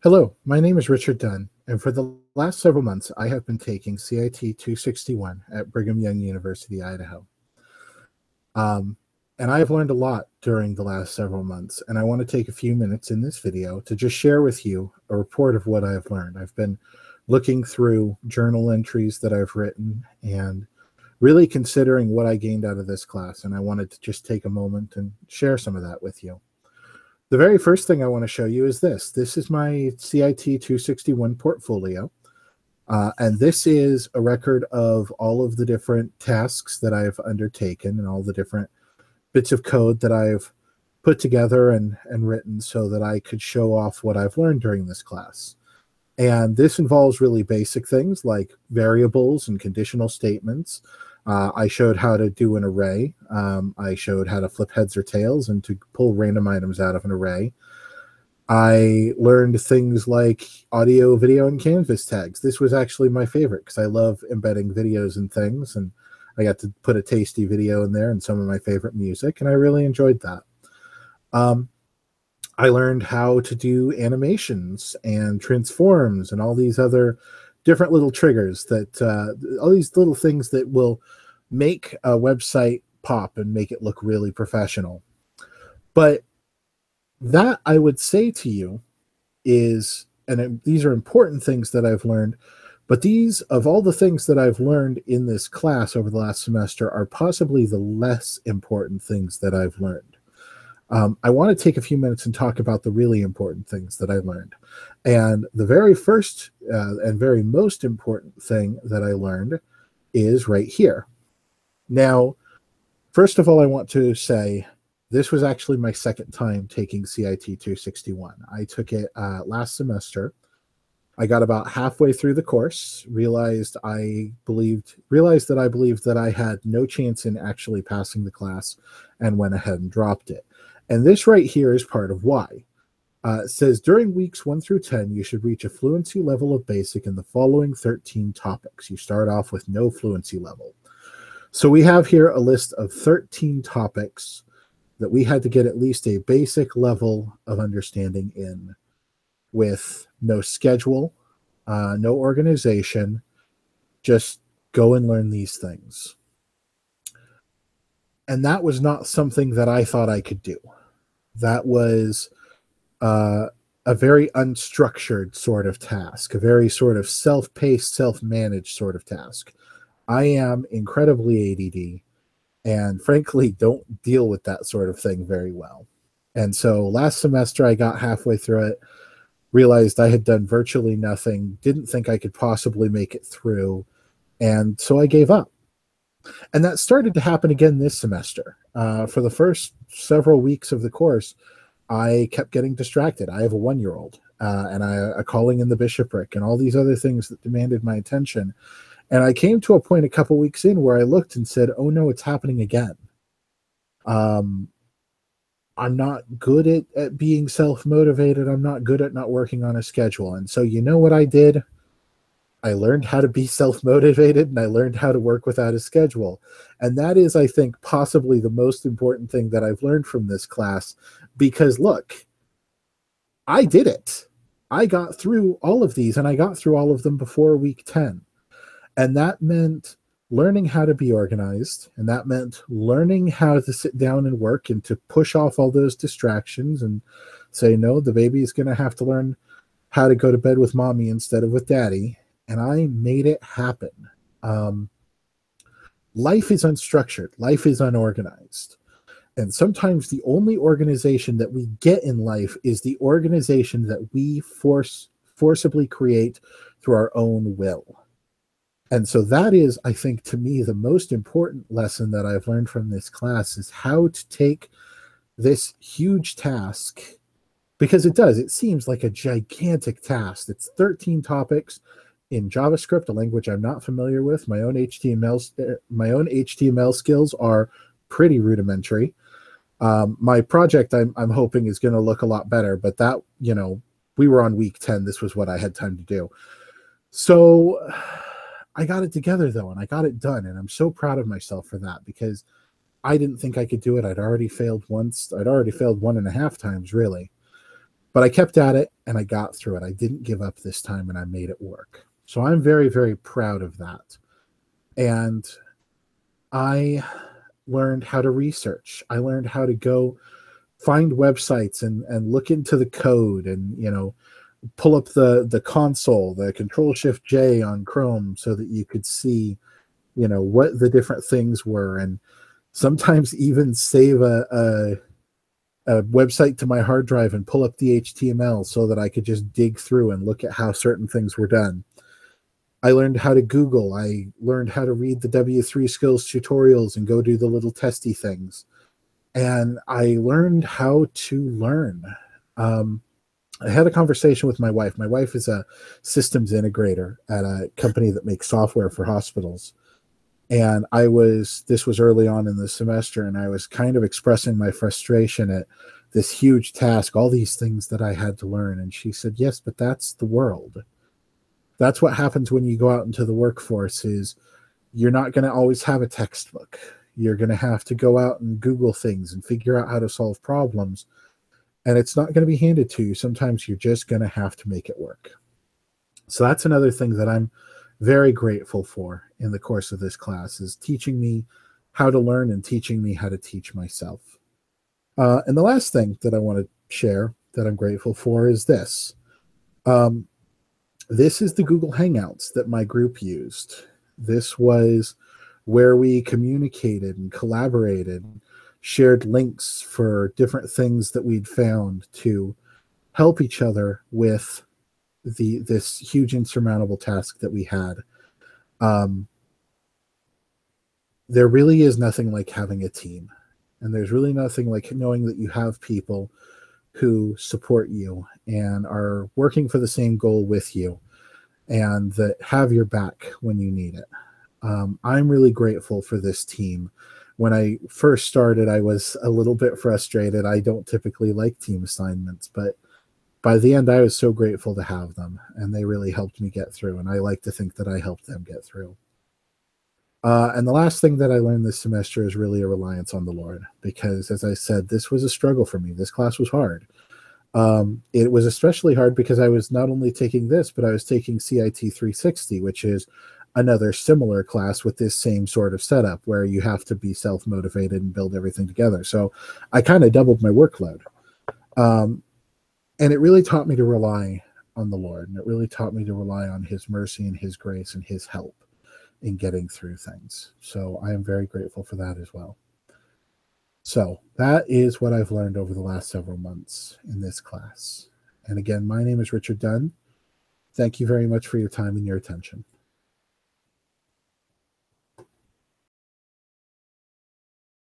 Hello, my name is Richard Dunn, and for the last several months, I have been taking CIT 261 at Brigham Young University, Idaho. Um, and I have learned a lot during the last several months, and I want to take a few minutes in this video to just share with you a report of what I have learned. I've been looking through journal entries that I've written and really considering what I gained out of this class, and I wanted to just take a moment and share some of that with you. The very first thing I want to show you is this. This is my CIT 261 portfolio. And this is a record of all of the different tasks that I've undertaken and all the different bits of code that I've put together and written so that I could show off what I've learned during this class. And this involves really basic things like variables and conditional statements. I showed how to do an array. I showed how to flip heads or tails and to pull random items out of an array. I learned things like audio, video, and canvas tags. This was actually my favorite because I love embedding videos and things, and I got to put a tasty video in there and some of my favorite music, and I really enjoyed that. I learned how to do animations and transforms and all these other different little triggers that all these little things that will make a website pop and make it look really professional. But that, I would say to you, is, and these are important things that I've learned, but these, of all the things that I've learned in this class over the last semester, are possibly the less important things that I've learned. I want to take a few minutes and talk about the really important things that I learned. And the very first and very most important thing that I learned is right here. Now, first of all, I want to say this was actually my second time taking CIT 261. I took it last semester. I got about halfway through the course, realized that I believed that I had no chance in actually passing the class, and went ahead and dropped it. And this right here is part of why. It says, during weeks 1 through 10, you should reach a fluency level of basic in the following 13 topics. You start off with no fluency level. So we have here a list of 13 topics that we had to get at least a basic level of understanding in, with no schedule, no organization, just go and learn these things. And that was not something that I thought I could do. That was a very unstructured sort of task, a very sort of self-paced, self-managed sort of task. I am incredibly ADD and frankly don't deal with that sort of thing very well. And so last semester I got halfway through it, realized I had done virtually nothing, didn't think I could possibly make it through, and so I gave up. And that started to happen again this semester. For the first several weeks of the course, I kept getting distracted. I have a 1-year-old, and a calling in the bishopric, and all these other things that demanded my attention. And I came to a point a couple weeks in where I looked and said, oh no, it's happening again. I'm not good at being self-motivated. I'm not good at not working on a schedule. And so you know what I did? I learned how to be self-motivated, and I learned how to work without a schedule. And that is, I think, possibly the most important thing that I've learned from this class, because look, I did it. I got through all of these, and I got through all of them before week 10. And that meant learning how to be organized, and that meant learning how to sit down and work and to push off all those distractions and say, no, the baby is going to have to learn how to go to bed with mommy instead of with daddy. And I made it happen. Life is unstructured. Life is unorganized. And sometimes the only organization that we get in life is the organization that we forcibly create through our own will. And so that is, I think, to me, the most important lesson that I've learned from this class is how to take this huge task, because it seems like a gigantic task. It's 13 topics in JavaScript, a language I'm not familiar with. My own HTML skills are pretty rudimentary. My project, I'm hoping, is going to look a lot better, but that, we were on week 10. This was what I had time to do. So I got it together, though, and I got it done, and I'm so proud of myself for that, because I didn't think I could do it. I'd already failed once. I'd already failed 1.5 times, really. But I kept at it and I got through it. I didn't give up this time and I made it work. So I'm very, very proud of that. And I learned how to research. I learned how to go find websites and look into the code and, pull up the console, the Control Shift J on Chrome so that you could see, what the different things were, and sometimes even save a website to my hard drive and pull up the HTML so that I could just dig through and look at how certain things were done. I learned how to Google. I learned how to read the W3 skills tutorials and go do the little testy things. And I learned how to learn. I had a conversation with my wife. My wife is a systems integrator at a company that makes software for hospitals. And this was early on in the semester, and I was kind of expressing my frustration at this huge task, all these things that I had to learn. And she said, yes, but that's the world. That's what happens when you go out into the workforce is you're not going to always have a textbook. You're going to have to go out and Google things and figure out how to solve problems. And it's not going to be handed to you. Sometimes you're just going to have to make it work. So that's another thing that I'm very grateful for in the course of this class, is teaching me how to learn and teaching me how to teach myself. And the last thing that I want to share that I'm grateful for is this. This is the Google Hangouts that my group used. This was where we communicated and collaborated, shared links for different things that we'd found to help each other with this huge insurmountable task that we had. There really is nothing like having a team, and there's really nothing like knowing that you have people who support you and are working for the same goal with you and that have your back when you need it. I'm really grateful for this team. When I first started, I was a little bit frustrated. I don't typically like team assignments, but by the end, I was so grateful to have them, and they really helped me get through, and I like to think that I helped them get through. And the last thing that I learned this semester is really a reliance on the Lord, because as I said, this was a struggle for me. This class was hard. It was especially hard because I was not only taking this, but I was taking CIT 360, which is another similar class with this same sort of setup where you have to be self-motivated and build everything together. So I kind of doubled my workload. And it really taught me to rely on the Lord, and it really taught me to rely on his mercy and his grace and his help in getting through things. So I am very grateful for that as well. So that is what I've learned over the last several months in this class. And again, my name is Richard Dunn. Thank you very much for your time and your attention.